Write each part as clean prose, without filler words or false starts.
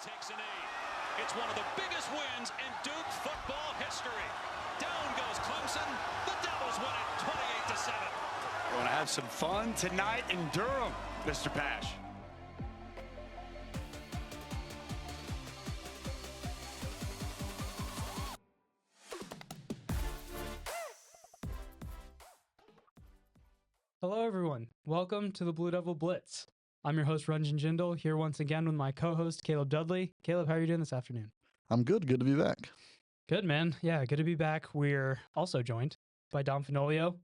takes a knee. It's one of the biggest wins in Duke football history. Down goes Clemson. The Devils win it 28-7. We're going to have some fun tonight in Durham, Mr. Pash. Hello, everyone. Welcome to the Blue Devil Blitz. I'm your host, Ranjan Jindal, here once again with my co-host, Caleb Dudley. Caleb, how are you doing this afternoon? I'm good. Good to be back. Good, man. Yeah, good to be back. We're also joined by Dom Fenoglio,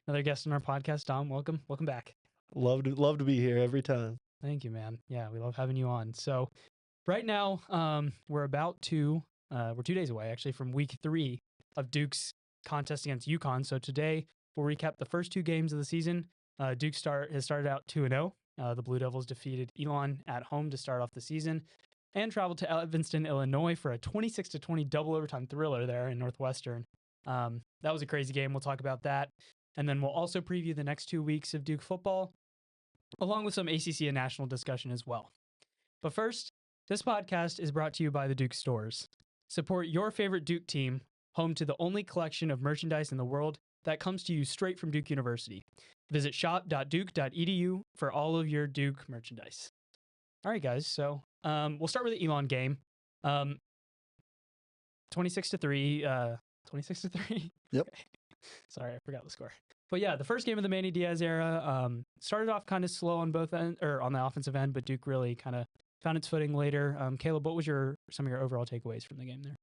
another guest on our podcast. Dom, welcome. Welcome back. Love to be here every time. Thank you, man. Yeah, we love having you on. So right now, we're 2 days away, actually, from week 3 of Duke's contest against UConn. So today, we'll recap the first 2 games of the season. Duke has started out 2-0. The Blue Devils defeated Elon at home to start off the season and traveled to Evanston, Illinois for a 26-20 double overtime thriller there in Northwestern. That was a crazy game. We'll talk about that. And then we'll also preview the next 2 weeks of Duke football, along with some ACC and national discussion as well. But first, this podcast is brought to you by the Duke Stores. Support your favorite Duke team, home to the only collection of merchandise in the world that comes to you straight from Duke University. Visit shop.duke.edu for all of your Duke merchandise. All right, guys. So we'll start with the Elon game. 26-3. 26-3. Yep. Sorry, I forgot the score. But yeah, the first game of the Manny Diaz era started off kind of slow on both ends, or on the offensive end, but Duke really kind of found its footing later. Caleb, what was some of your overall takeaways from the game there?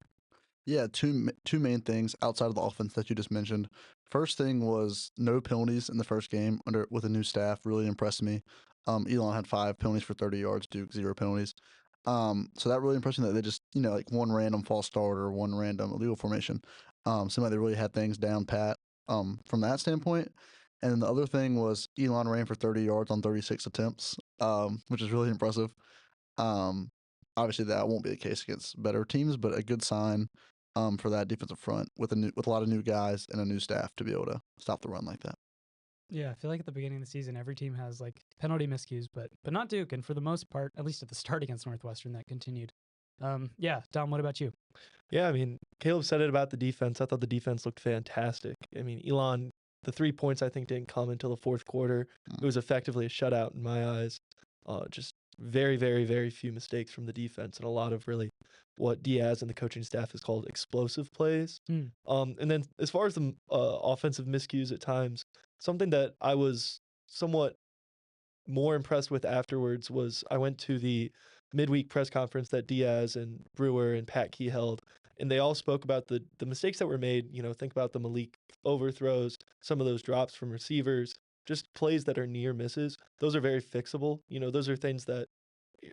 Yeah, two main things outside of the offense that you just mentioned. First thing was no penalties in the first game with a new staff. Really impressed me. Elon had 5 penalties for 30 yards. Duke 0 penalties. So that really impressed me that they just like one random false start or one random illegal formation. Seemed like they really had things down pat from that standpoint. And then the other thing was Elon ran for 30 yards on 36 attempts, which is really impressive. Obviously that won't be the case against better teams, but a good sign for that defensive front with a lot of new guys and a new staff to be able to stop the run like that. Yeah, I feel like at the beginning of the season, every team has like penalty miscues, but not Duke. And for the most part, at least at the start against Northwestern, that continued. Yeah, Dom, what about you? Yeah, I mean, Caleb said it about the defense. I thought the defense looked fantastic. I mean, Elon, the 3 points I think didn't come until the fourth quarter. It was effectively a shutout in my eyes. Just very, very, very few mistakes from the defense and a lot of really what Diaz and the coaching staff has called explosive plays. And then as far as the offensive miscues at times, something that I was somewhat more impressed with afterwards was I went to the midweek press conference that Diaz and Brewer and Pat Key held, and they all spoke about the mistakes that were made. Think about the Malik overthrows, some of those drops from receivers, just plays that are near misses. Those are very fixable. Those are things that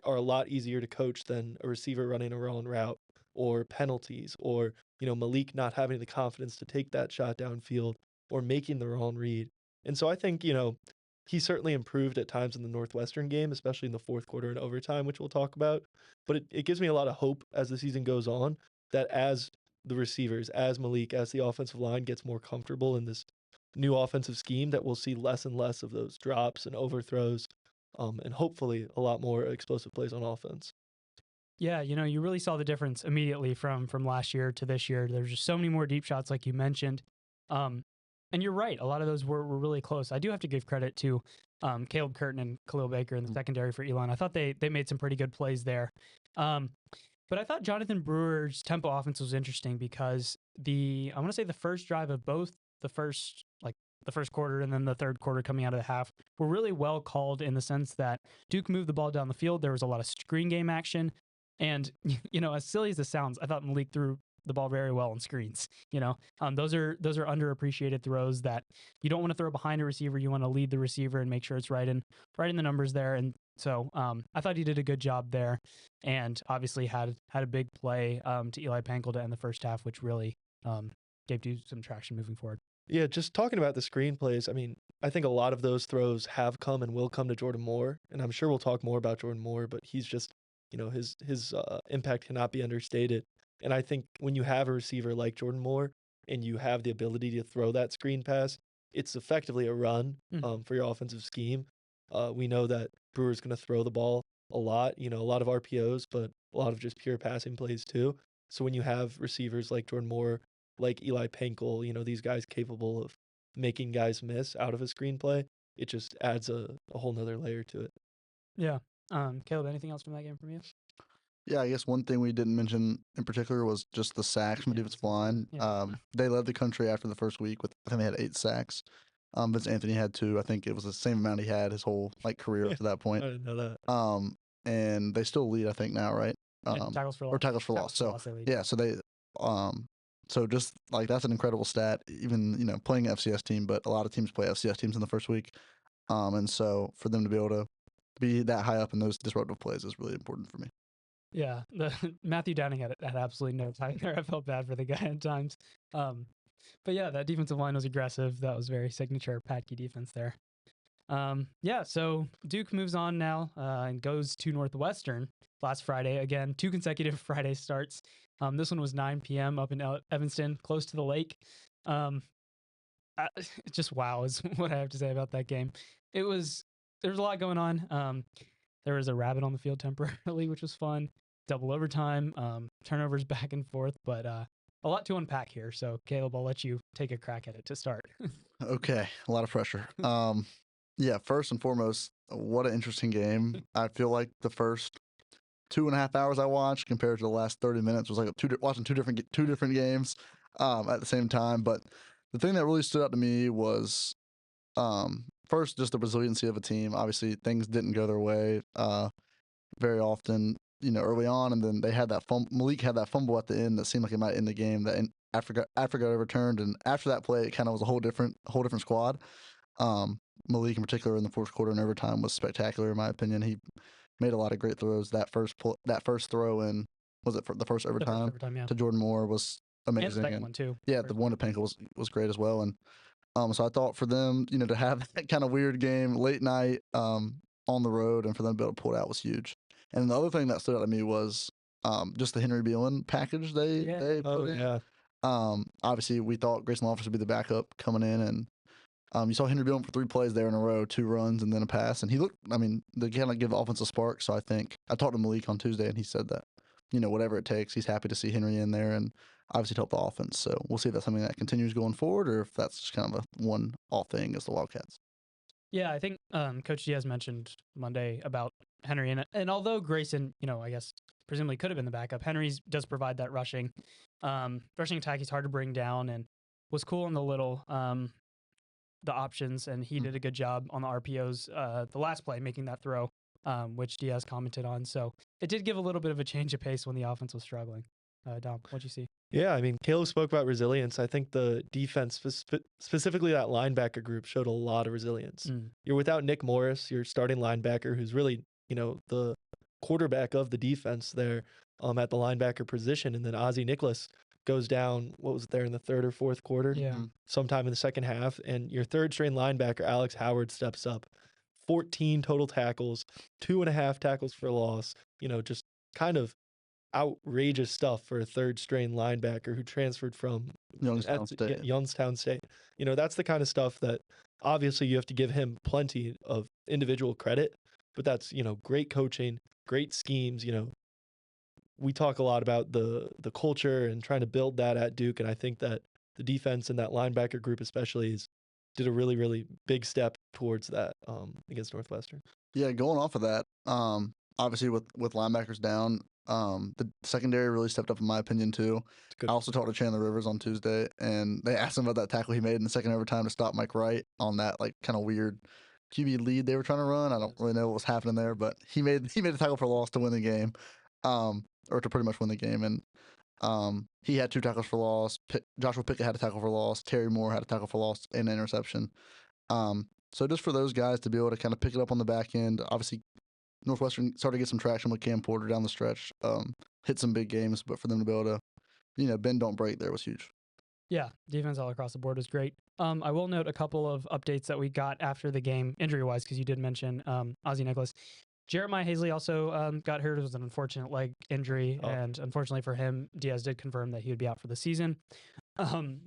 are a lot easier to coach than a receiver running a wrong route or penalties or, Malik not having the confidence to take that shot downfield or making the wrong read. And so I think, he certainly improved at times in the Northwestern game, especially in the fourth quarter and overtime, which we'll talk about. But it gives me a lot of hope as the season goes on that as the receivers, as Malik, as the offensive line gets more comfortable in this new offensive scheme, that we'll see less and less of those drops and overthrows, and hopefully a lot more explosive plays on offense. Yeah, you really saw the difference immediately from last year to this year. There's just so many more deep shots, like you mentioned. And you're right. A lot of those were really close. I do have to give credit to Caleb Curtin and Khalil Baker in the secondary for Elon. I thought they made some pretty good plays there. But I thought Jonathan Brewer's tempo offense was interesting because I want to say the first drive of both the first quarter and then the third quarter coming out of the half were really well called in the sense that Duke moved the ball down the field. There was a lot of screen game action. And, as silly as this sounds, I thought Malik threw the ball very well on screens. Those are underappreciated throws that you don't want to throw behind a receiver. You want to lead the receiver and make sure it's right in the numbers there. And so I thought he did a good job there, and obviously had a big play to Eli Pankel to end the first half, which really gave Duke some traction moving forward. Yeah, just talking about the screenplays, I mean, I think a lot of those throws have come and will come to Jordan Moore, and I'm sure we'll talk more about Jordan Moore, but he's just, his impact cannot be understated. And I think when you have a receiver like Jordan Moore and you have the ability to throw that screen pass, it's effectively a run for your offensive scheme. We know that Brewer's going to throw the ball a lot, a lot of RPOs, but a lot of just pure passing plays too. So when you have receivers like Jordan Moore, like Eli Pankel, these guys capable of making guys miss out of a screenplay, it just adds a whole nother layer to it. Yeah. Caleb, anything else from that game from you? Yeah, I guess one thing we didn't mention in particular was just the sacks from the defensive line. Yeah. They led the country after the first week with, I think they had 8 sacks. Vince Anthony had 2. I think it was the same amount he had his whole career up to that I point. didn't know that. And they still lead, I think, now, right? Tackles for loss. Or tackles for loss. So yeah, so they so just that's an incredible stat. Even playing an FCS team, but a lot of teams play FCS teams in the first week. And so for them to be able to be that high up in those disruptive plays is really important for me. Yeah, the Matthew Downing had absolutely no time there. I felt bad for the guy at times. But yeah, that defensive line was aggressive. That was very signature Patke defense there. Yeah, so Duke moves on now and goes to Northwestern last Friday. Again, 2 consecutive Friday starts. This one was 9 p.m. up in Evanston, close to the lake. Just wow is what I have to say about that game. There was a lot going on. There was a rabbit on the field temporarily, which was fun. Double overtime, turnovers back and forth, but a lot to unpack here. So, Caleb, I'll let you take a crack at it to start. Okay, a lot of pressure. Yeah, first and foremost, what an interesting game. I feel like the first 2.5 hours I watched compared to the last 30 minutes was like watching two different games at the same time. But the thing that really stood out to me was first just the resiliency of a team. Obviously, things didn't go their way very often, early on, and then they had that Malik had that fumble at the end that seemed like it might end the game. That after got overturned, and after that play, it kind of was a whole different squad. Malik in particular in the fourth quarter and overtime was spectacular in my opinion. He made a lot of great throws. That first throw in, was it for the first overtime, Yeah. to Jordan Moore was amazing. And the second one too. Yeah, the one to Pankel was great as well. And so I thought for them, to have that kind of weird game late night on the road and for them to be able to pull it out was huge. And the other thing that stood out to me was just the Henry Beelan package they put in. Yeah. Obviously, we thought Grayson Loftus would be the backup coming in, and you saw Henry Beelan for 3 plays there in a row, 2 runs and then a pass, and he looked. I mean, they kind of give the offense a spark. So I think I talked to Malik on Tuesday, and he said that whatever it takes, he's happy to see Henry in there, and obviously to help the offense. So we'll see if that's something that continues going forward, or if that's just kind of a one-off thing as the Wildcats. Yeah, I think Coach Diaz mentioned Monday about Henry, and although Grayson, I guess presumably could have been the backup, Henry does provide that rushing attack. He's hard to bring down, and was cool in the options, and he did a good job on the RPOs. The last play, making that throw, which Diaz commented on. So it did give a little bit of a change of pace when the offense was struggling. Dom, what'd you see? Yeah, I mean, Caleb spoke about resilience. I think the defense, specifically that linebacker group, showed a lot of resilience. You're without Nick Morris, your starting linebacker, who's really, the quarterback of the defense there at the linebacker position. And then Ozzie Nicholas goes down, what was it there in the third or fourth quarter? Yeah. Sometime in the second half. And your third string linebacker, Alex Howard, steps up. 14 total tackles, 2.5 tackles for loss, just kind of outrageous stuff for a third string linebacker who transferred from Youngstown State. That's the kind of stuff that obviously you have to give him plenty of individual credit, but that's, great coaching, great schemes. We talk a lot about the culture and trying to build that at Duke, and I think that the defense and that linebacker group especially did a really, really big step towards that against Northwestern. Yeah, going off of that, obviously with linebackers down, the secondary really stepped up in my opinion too. I also talked to Chandler Rivers on Tuesday, and they asked him about that tackle he made in the second overtime to stop Mike Wright on that kind of weird QB lead they were trying to run. I don't really know what was happening there, but he made a tackle for loss to win the game, or to pretty much win the game. And he had 2 tackles for loss. Joshua Pickett had a tackle for loss. Terry Moore had a tackle for loss and an interception. So just for those guys to be able to kind of pick it up on the back end, obviously Northwestern started to get some traction with Cam Porter down the stretch, hit some big games, but for them to be able to, bend don't break there was huge. Yeah, defense all across the board was great. I will note a couple of updates that we got after the game, injury-wise, because you did mention Ozzie Nicholas. Jeremiah Hazley also got hurt. It was an unfortunate leg injury, and unfortunately for him, Diaz did confirm that he would be out for the season.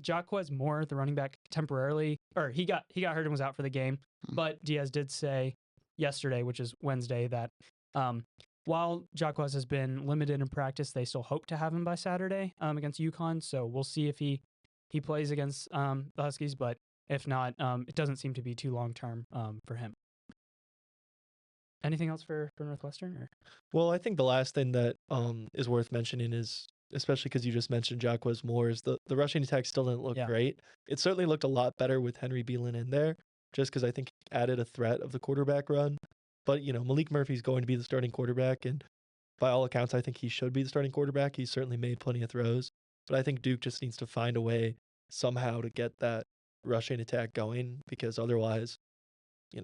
Jaquez Moore, the running back, temporarily, or he got hurt and was out for the game, but Diaz did say yesterday, which is Wednesday, that While Jacquez has been limited in practice, they still hope to have him by Saturday against UConn. So we'll see if he plays against the Huskies. But if not, it doesn't seem to be too long term for him. Anything else for Northwestern? Or? Well, I think the last thing that is worth mentioning is, especially because you just mentioned Jacquez Moore, is the rushing attack still didn't look great. It certainly looked a lot better with Henry Beelan in there, just because I think he added a threat of the quarterback run. But, Malik Murphy's going to be the starting quarterback, and by all accounts, I think he should be the starting quarterback. He's certainly made plenty of throws. But I think Duke just needs to find a way somehow to get that rushing attack going, because otherwise,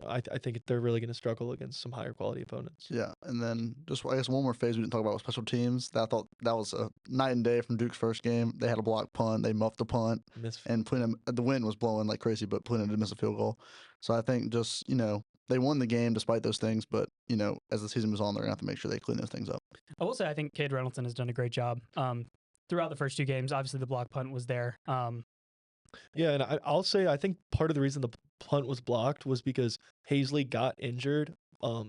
I think they're really going to struggle against some higher quality opponents. Yeah, and then just I guess one more phase we didn't talk about was special teams. That I thought that was a night and day from Duke's first game. They had a block punt, they muffed the punt, and the wind was blowing like crazy, but Plano did miss a field goal. So I think just they won the game despite those things, but as the season moves on, they're gonna have to make sure they clean those things up. I will say I think Cade Reynolds has done a great job throughout the first two games. Obviously, the block punt was there. Yeah, and I'll say I think part of the reason the punt was blocked was because Hazley got injured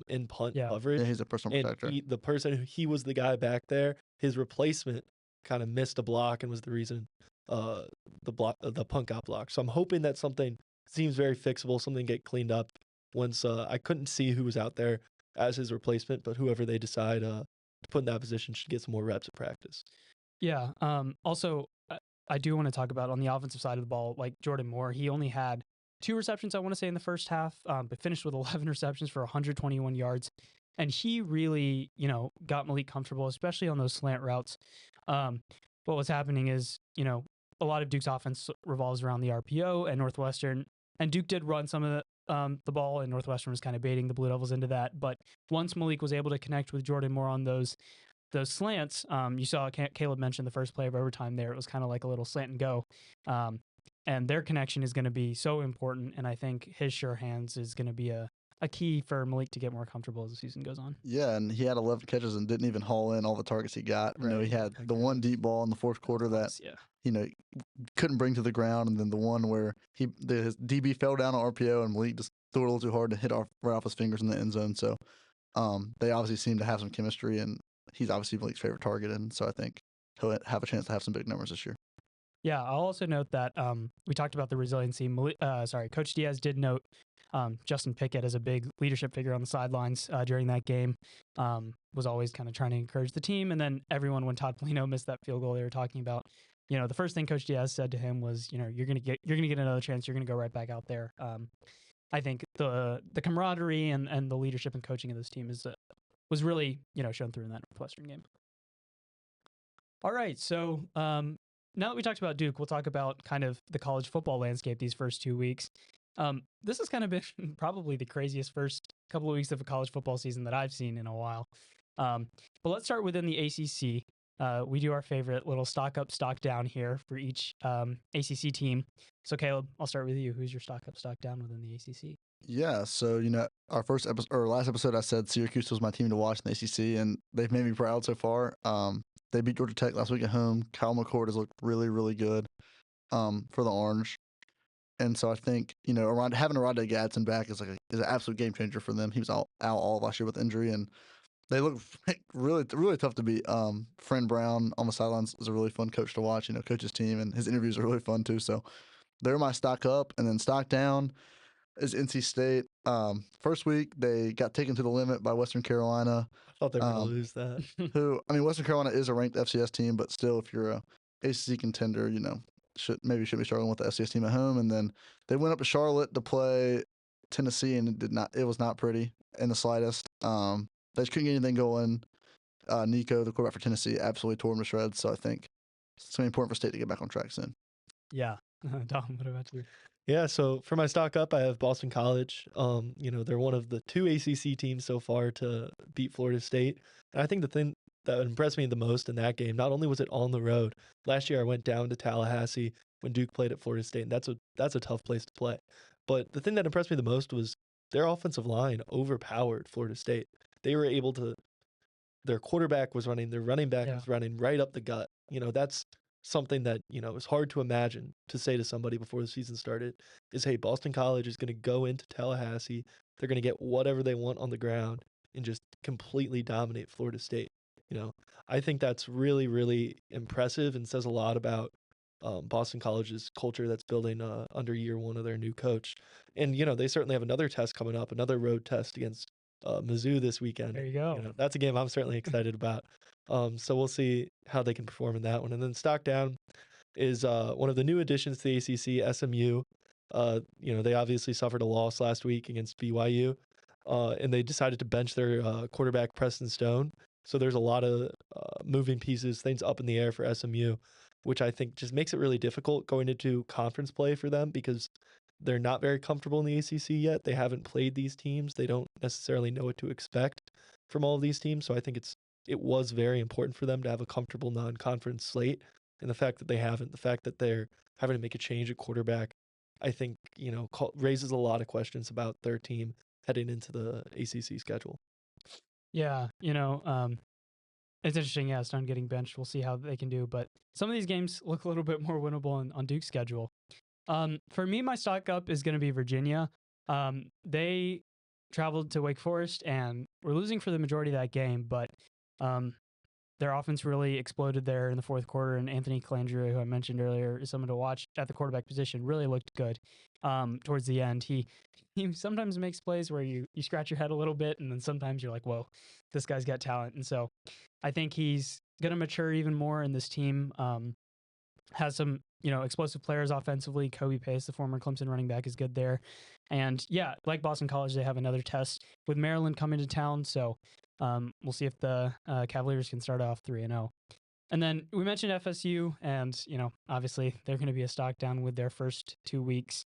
in punt coverage. Yeah, he's a personal protector. And he was the guy back there. His replacement kind of missed a block and was the reason the punt got blocked. So I'm hoping that something seems very fixable, something get cleaned up. Once I couldn't see who was out there as his replacement, but whoever they decide to put in that position should get some more reps at practice. Yeah. Also, I do want to talk about on the offensive side of the ball, like Jordan Moore. He only had 2 receptions, I want to say, in the first half, but finished with 11 receptions for 121 yards. And he really, got Malik comfortable, especially on those slant routes. What was happening is, a lot of Duke's offense revolves around the RPO and Northwestern. And Duke did run some of the ball, and Northwestern was kind of baiting the Blue Devils into that. But once Malik was able to connect with Jordan Moore on those slants, you saw Caleb mentioned the first play of overtime there. It was kind of like a little slant and go. And their connection is going to be so important. And I think his sure hands is going to be a key for Malik to get more comfortable as the season goes on. Yeah, and he had 11 catches and didn't even haul in all the targets he got. Right. He had the one deep ball in the fourth quarter that couldn't bring to the ground, and then the one where his DB fell down on RPO and Malik just threw it a little too hard to hit right off his fingers in the end zone. So they obviously seem to have some chemistry, and he's obviously Malik's favorite target, and so I think he'll have a chance to have some big numbers this year. Yeah, I'll also note that we talked about the resiliency. Coach Diaz did note Justin Pickett as a big leadership figure on the sidelines during that game. Was always kind of trying to encourage the team, and then everyone, when Todd Polino missed that field goal, they were talking about, the first thing Coach Diaz said to him was, you're gonna get another chance. You're gonna go right back out there. I think the camaraderie and the leadership and coaching of this team was really shown through in that Northwestern game. All right, so now that we talked about Duke, we'll talk about kind of the college football landscape these first 2 weeks. This has kind of been probably the craziest first couple of weeks of a college football season that I've seen in a while. But let's start within the ACC. We do our favorite little stock up, stock down here for each ACC team. So Caleb, I'll start with you. Who's your stock up, stock down within the ACC? Yeah, so our last episode, I said Syracuse was my team to watch in the ACC, and they've made me proud so far. They beat Georgia Tech last week at home. Kyle McCord has looked really, really good for the Orange. And so I think, having Arade Gadsden back is an absolute game changer for them. He was out all last year with injury, and they look really, really tough to beat. Friend Brown on the sidelines is a really fun coach to watch, coach his team, and his interviews are really fun too. So they're my stock up. And then stock down is NC State. First week, they got taken to the limit by Western Carolina. I thought they were going to lose that. Western Carolina is a ranked FCS team, but still, if you're a ACC contender, should be struggling with the FCS team at home. And then they went up to Charlotte to play Tennessee, and it was not pretty in the slightest. They just couldn't get anything going. Nico, the quarterback for Tennessee, absolutely tore them to shreds. So I think it's going to be important for State to get back on track soon. Yeah. Dom, what about you? Yeah, so for my stock up, I have Boston College. They're one of the 2 ACC teams so far to beat Florida State. And I think the thing that impressed me the most in that game, not only was it on the road. Last year I went down to Tallahassee when Duke played at Florida State, and that's a tough place to play. But the thing that impressed me the most was their offensive line overpowered Florida State. They were able to, their quarterback was running, their running back was running right up the gut. That's something that, is hard to imagine to say to somebody before the season started is, hey, Boston College is going to go into Tallahassee. They're going to get whatever they want on the ground, and just completely dominate Florida State. I think that's really, really impressive and says a lot about Boston College's culture that's building under year one of their new coach. And, they certainly have another test coming up, another road test against Mizzou this weekend. There you go. That's a game I'm certainly excited about. So we'll see how they can perform in that one. And then Stockdown is one of the new additions to the ACC, SMU. They obviously suffered a loss last week against BYU, and they decided to bench their quarterback Preston Stone. So there's a lot of moving pieces, things up in the air for SMU, which I think just makes it really difficult going into conference play for them because they're not very comfortable in the ACC yet. They haven't played these teams. They don't necessarily know what to expect from all of these teams. So I think it was very important for them to have a comfortable non-conference slate. And the fact that they haven't, the fact that they're having to make a change at quarterback, I think, raises a lot of questions about their team heading into the ACC schedule. Yeah, it's interesting. Yeah, Stone getting benched. We'll see how they can do. But some of these games look a little bit more winnable on Duke's schedule. For me, my stock up is going to be Virginia. They traveled to Wake Forest and were losing for the majority of that game, but their offense really exploded there in the fourth quarter. And Anthony Calandria, who I mentioned earlier, is someone to watch at the quarterback position, really looked good towards the end. He sometimes makes plays where you scratch your head a little bit, and then sometimes you're like, whoa, this guy's got talent. And so I think he's going to mature even more, and this team has some, explosive players offensively. Kobe Pace, the former Clemson running back, is good there. And yeah, like Boston College, they have another test with Maryland coming to town. So we'll see if the Cavaliers can start off 3-0. And then we mentioned FSU, and, obviously they're going to be a stock down with their first 2 weeks.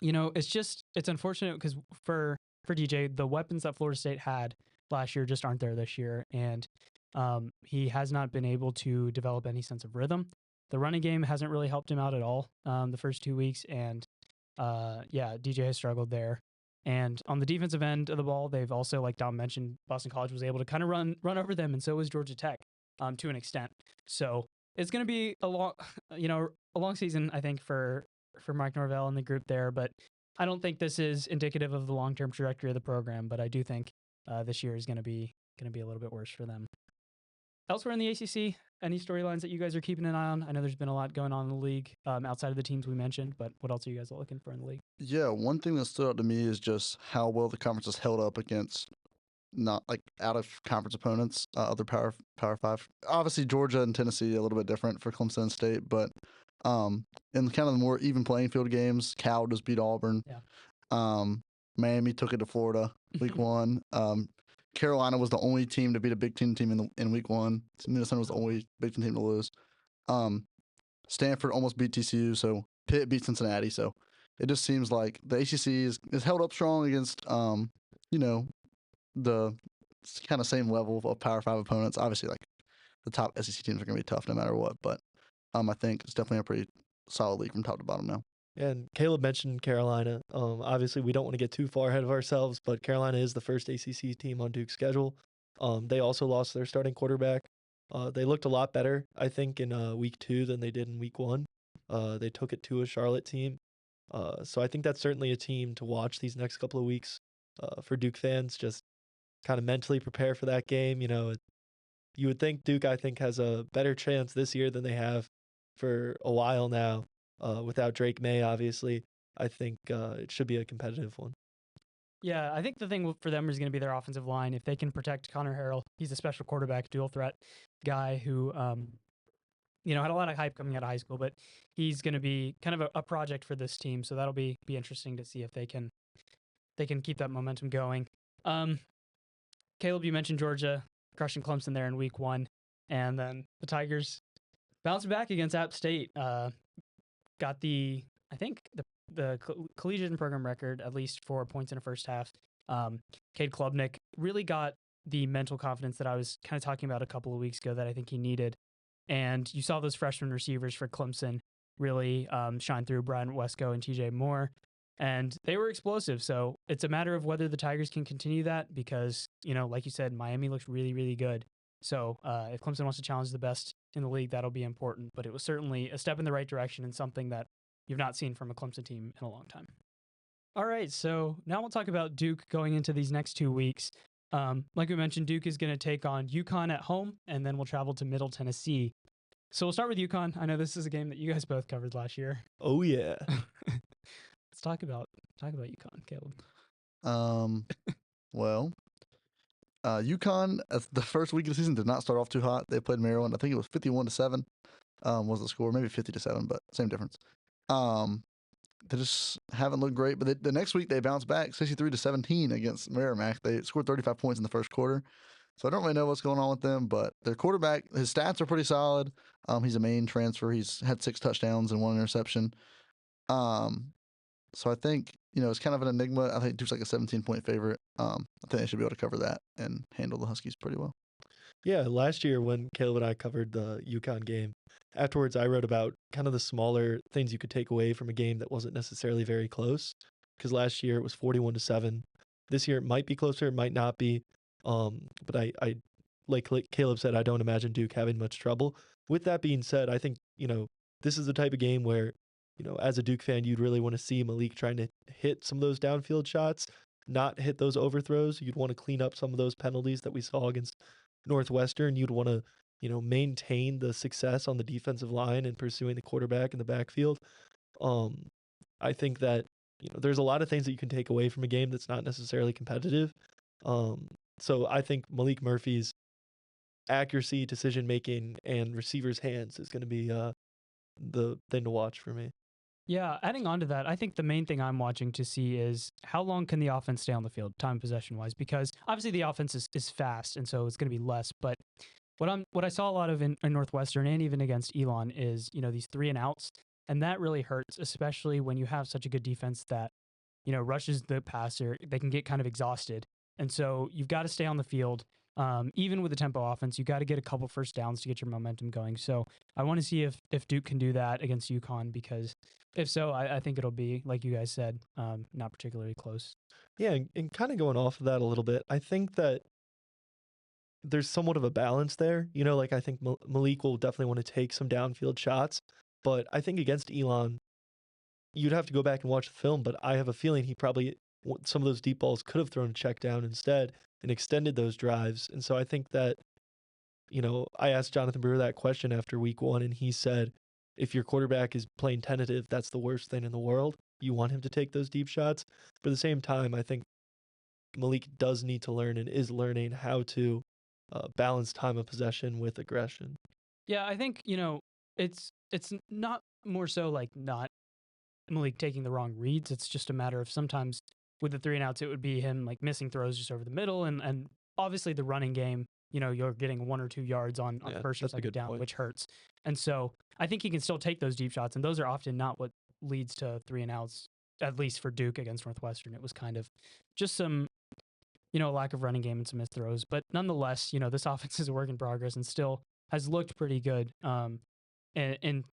It's unfortunate because for DJ, the weapons that Florida State had last year just aren't there this year. And he has not been able to develop any sense of rhythm. The running game hasn't really helped him out at all the first 2 weeks. And DJ has struggled there. And on the defensive end of the ball, they've also, like Dom mentioned, Boston College was able to kind of run over them, and so was Georgia Tech to an extent. So it's going to be a long season, I think, for Mike Norvell and the group there. But I don't think this is indicative of the long-term trajectory of the program. But I do think this year is going to be a little bit worse for them. Elsewhere in the ACC, any storylines that you guys are keeping an eye on? I know there's been a lot going on in the league outside of the teams we mentioned, but what else are you guys looking for in the league? Yeah, one thing that stood out to me is just how well the conference has held up against not like out of conference opponents, other Power Five. Obviously, Georgia and Tennessee a little bit different for Clemson and State, but in kind of the more even playing field games, Cal just beat Auburn. Yeah. Miami took it to Florida week one. Carolina was the only team to beat a Big Ten team in week one. Minnesota was the only Big Ten team to lose. Stanford almost beat TCU, so Pitt beat Cincinnati. So it just seems like the ACC is held up strong against, the kind of same level of Power 5 opponents. Obviously, like the top SEC teams are going to be tough no matter what, but I think it's definitely a pretty solid league from top to bottom now. And Caleb mentioned Carolina. Obviously, we don't want to get too far ahead of ourselves, but Carolina is the first ACC team on Duke's schedule. They also lost their starting quarterback. They looked a lot better, I think, in week 2 than they did in week 1. They took it to a Charlotte team. So I think that's certainly a team to watch these next couple of weeks for Duke fans. Just kind of mentally prepare for that game. You would think Duke, I think, has a better chance this year than they have for a while now. Without Drake May, obviously, I think it should be a competitive one. Yeah, I think the thing for them is going to be their offensive line. If they can protect Connor Harrell, he's a special quarterback, dual threat guy who, had a lot of hype coming out of high school, but he's going to be kind of a project for this team. So that'll be interesting to see if they can keep that momentum going. Caleb, you mentioned Georgia crushing Clemson there in week 1, and then the Tigers bounced back against App State. Got the collegiate program record, at least 4 points in the first half. Cade Klubnik really got the mental confidence that I was kind of talking about a couple of weeks ago that I think he needed. And you saw those freshman receivers for Clemson really shine through, Brian Wesco and TJ Moore. And they were explosive. So it's a matter of whether the Tigers can continue that because, like you said, Miami looks really, really good. So if Clemson wants to challenge the best in the league, that'll be important. But it was certainly a step in the right direction and something that you've not seen from a Clemson team in a long time. All right, so now we'll talk about Duke going into these next 2 weeks. Like we mentioned, Duke is going to take on UConn at home, and then we'll travel to Middle Tennessee. So we'll start with UConn. I know this is a game that you guys both covered last year. Oh yeah. Let's talk about UConn, Caleb. Well, UConn the first week of the season did not start off too hot. They played Maryland. I think it was 51-7. Was the score, maybe 50-7, but same difference. They just haven't looked great. But the next week they bounced back 63-17 against Merrimack. They scored 35 points in the first quarter. So I don't really know what's going on with them, but their quarterback, his stats are pretty solid. He's a main transfer. He's had 6 touchdowns and 1 interception. So I think, it's kind of an enigma. I think Duke's like a 17-point favorite. I think they should be able to cover that and handle the Huskies pretty well. Yeah, last year when Caleb and I covered the UConn game, afterwards I wrote about kind of the smaller things you could take away from a game that wasn't necessarily very close. Because last year it was 41-7. This year it might be closer, it might not be. But I like Caleb said, I don't imagine Duke having much trouble. With that being said, I think, this is the type of game where, as a Duke fan, you'd really want to see Malik trying to hit some of those downfield shots, not hit those overthrows. You'd want to clean up some of those penalties that we saw against Northwestern. You'd want to, maintain the success on the defensive line and pursuing the quarterback in the backfield. I think that, there's a lot of things that you can take away from a game that's not necessarily competitive. So I think Malik Murphy's accuracy, decision making, and receivers' hands is going to be the thing to watch for me. Yeah, adding on to that, I think the main thing I'm watching to see is how long can the offense stay on the field, time possession wise, because obviously the offense is fast, and so it's going to be less. But what I saw a lot of in Northwestern and even against Elon is these 3 and outs, and that really hurts, especially when you have such a good defense that rushes the passer. They can get kind of exhausted, and so you've got to stay on the field. Even with the tempo offense, you got to get a couple first downs to get your momentum going. So I want to see if Duke can do that against UConn, because if so, I think it'll be, like you guys said, not particularly close. Yeah, and kind of going off of that a little bit, I think that there's somewhat of a balance there. I think Malik will definitely want to take some downfield shots, but I think against Elon, you'd have to go back and watch the film, but I have a feeling he probably, some of those deep balls could have thrown a check down instead and extended those drives. And so I think that, I asked Jonathan Brewer that question after week 1, and he said, if your quarterback is playing tentative, that's the worst thing in the world. You want him to take those deep shots. But at the same time, I think Malik does need to learn and is learning how to balance time of possession with aggression. Yeah, I think, it's not more so like not Malik taking the wrong reads. It's just a matter of sometimes with the 3 and outs, it would be him like missing throws just over the middle. And obviously the running game, you're getting 1 or 2 yards on first or second down, which hurts. And so I think he can still take those deep shots. And those are often not what leads to 3 and outs, at least for Duke against Northwestern. It was kind of just some, lack of running game and some missed throws. But nonetheless, this offense is a work in progress and still has looked pretty good in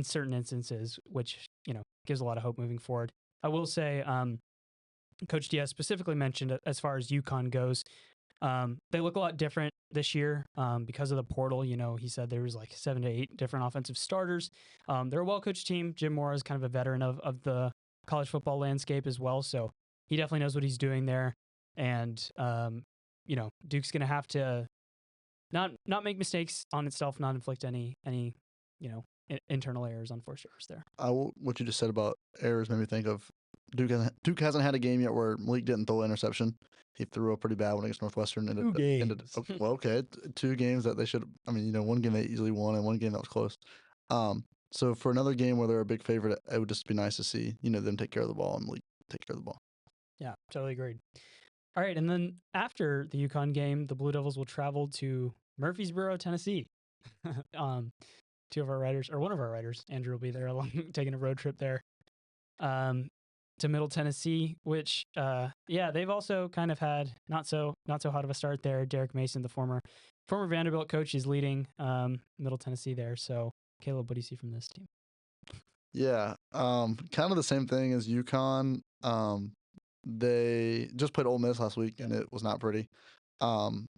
certain instances, which, gives a lot of hope moving forward. I will say, Coach Diaz specifically mentioned as far as UConn goes, they look a lot different this year because of the portal. He said there was like 7 to 8 different offensive starters. They're a well-coached team. Jim Mora is kind of a veteran of the college football landscape as well, so he definitely knows what he's doing there. And Duke's going to have to not make mistakes on itself, not inflict any internal errors, unforced errors there. What you just said about errors made me think of Duke hasn't had a game yet where Malik didn't throw an interception. He threw a pretty bad one against Northwestern. 2 games. Okay, 2 games that they should. One game they easily won and one game that was close. So for another game where they're a big favorite, it would just be nice to see them take care of the ball and Malik take care of the ball. Yeah, totally agreed. All right, and then after the UConn game, the Blue Devils will travel to Murfreesboro, Tennessee. 2 of our writers, or one of our writers, Andrew, will be there along taking a road trip there to Middle Tennessee, which they've also kind of had not so hot of a start there. Derek Mason, the former Vanderbilt coach, is leading Middle Tennessee there. So Caleb, what do you see from this team? Yeah, kind of the same thing as UConn. They just played Ole Miss last week, and it was not pretty.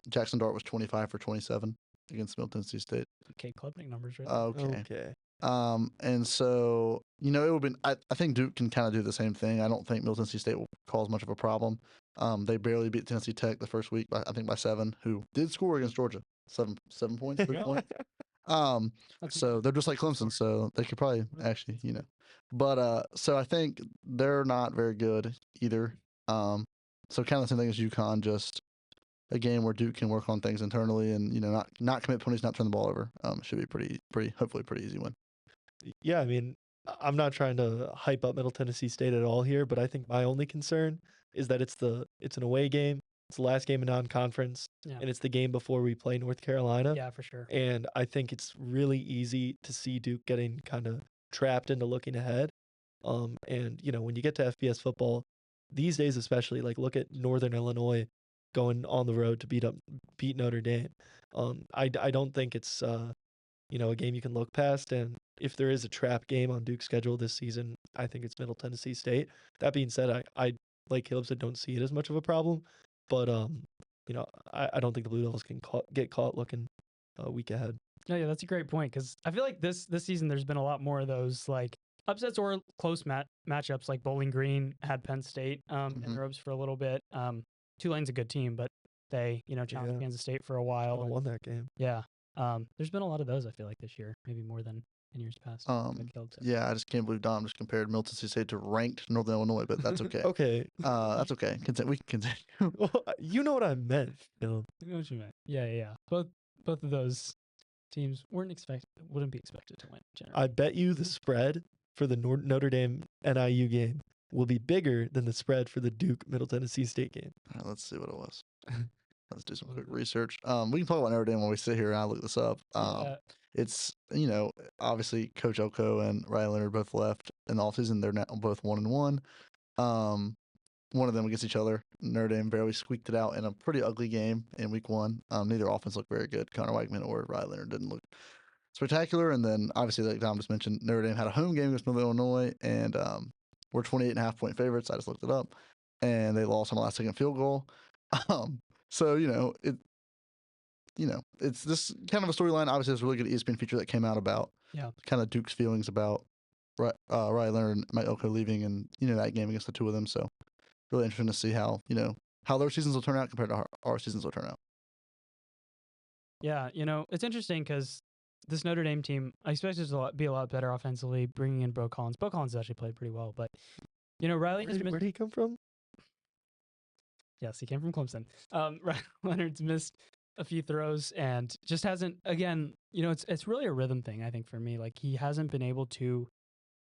Jackson Dart was 25 for 27 against Middle Tennessee State. Okay, Klubnik numbers, right? Okay. And so, you know, it would be. I think Duke can kind of do the same thing. I don't think Middle Tennessee State will cause much of a problem. They barely beat Tennessee Tech the first week, I think by 7, who did score against Georgia. 7 points, 3 points. So they're just like Clemson, so they could probably actually, you know. But so I think they're not very good either. So kind of the same thing as UConn, just a game where Duke can work on things internally and, you know, not commit penalties, not turn the ball over. Should be pretty hopefully pretty easy win. Yeah, I mean, I'm not trying to hype up Middle Tennessee State at all here, but I think my only concern is that it's an away game. It's the last game in non-conference, and it's the game before we play North Carolina. Yeah, for sure. And I think it's really easy to see Duke getting kind of trapped into looking ahead. And you know, when you get to FBS football these days, especially, like look at Northern Illinois going on the road to beat Notre Dame. I don't think it's you know, a game you can look past. And if there is a trap game on Duke's schedule this season, I think it's Middle Tennessee State. That being said, I like Caleb said, don't see it as much of a problem. But you know, I don't think the Blue Devils can get caught looking a week ahead. No, yeah, that's a great point because I feel like this season there's been a lot more of those like upsets or close matchups. Like Bowling Green had Penn State in the ropes for a little bit. Tulane's a good team, but they challenged Kansas State for a while. Won that game. Yeah. There's been a lot of those, I feel like, this year, maybe more than in years past. Yeah, I just can't believe Dom just compared Middle Tennessee State to ranked Northern Illinois, but that's okay. Okay. That's okay. We can continue. Well, you know what I meant, Phil. I know what you meant. Yeah. Both of those teams wouldn't be expected to win. Generally. I bet you the spread for the Notre Dame NIU game will be bigger than the spread for the Duke Middle Tennessee State game. All right, let's see what it was. Let's do some quick research. We can talk about Notre Dame when we sit here and I look this up. It's, you know, obviously Coach Elko and Riley Leonard both left in the offseason. They're now both 1-1. One of them against each other. Notre Dame barely squeaked it out in a pretty ugly game in week 1. Neither offense looked very good. Connor Weigman or Riley Leonard didn't look spectacular. And then obviously, like Dom just mentioned, Notre Dame had a home game against Northern Illinois and we're 28.5 point favorites. I just looked it up. And they lost on a last second field goal. So, it's this kind of a storyline. Obviously, there's a really good ESPN feature that came out about kind of Duke's feelings about Riley Leonard and Mike Elko leaving and, that game against the two of them. So really interesting to see how their seasons will turn out compared to our seasons will turn out. Yeah, it's interesting because this Notre Dame team, I expect it to be a lot better offensively, bringing in Bo Collins. Bo Collins actually played pretty well, but, Riley... Where did he come from? Yes, he came from Clemson. Riley Leonard's missed a few throws and just hasn't, again, it's really a rhythm thing, I think, for me. Like, he hasn't been able to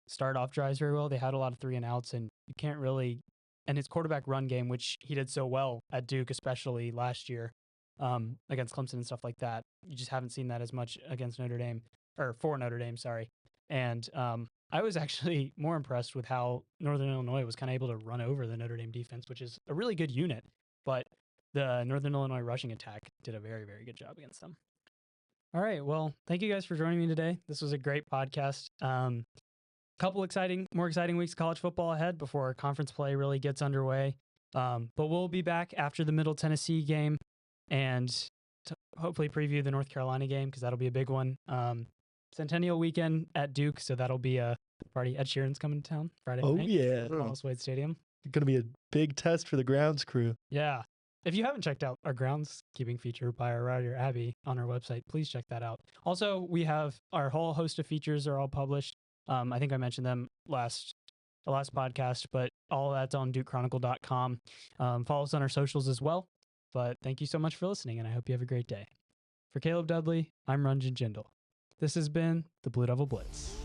start off drives very well. They had a lot of 3-and-outs, and you can't really, and his quarterback run game, which he did so well at Duke, especially last year against Clemson and stuff like that. You just haven't seen that as much against Notre Dame, or for Notre Dame, sorry. And I was actually more impressed with how Northern Illinois was kind of able to run over the Notre Dame defense, which is a really good unit, but the Northern Illinois rushing attack did a very, very good job against them. All right. Well, thank you guys for joining me today. This was a great podcast. Couple more exciting weeks of college football ahead before conference play really gets underway. But we'll be back after the Middle Tennessee game and hopefully preview the North Carolina game because that'll be a big one. Centennial weekend at Duke, so that'll be a party. Ed Sheeran's coming to town Friday night. Oh, yeah. At Wallace Wade Stadium. It's going to be a big test for the grounds crew. Yeah. If you haven't checked out our groundskeeping feature by our writer, Abby, on our website, please check that out. Also, we have our whole host of features are all published. I think I mentioned them the last podcast, but all of that's on DukeChronicle.com. Follow us on our socials as well. But thank you so much for listening, and I hope you have a great day. For Caleb Dudley, I'm Ranjan Jindal. This has been the Blue Devil Blitz.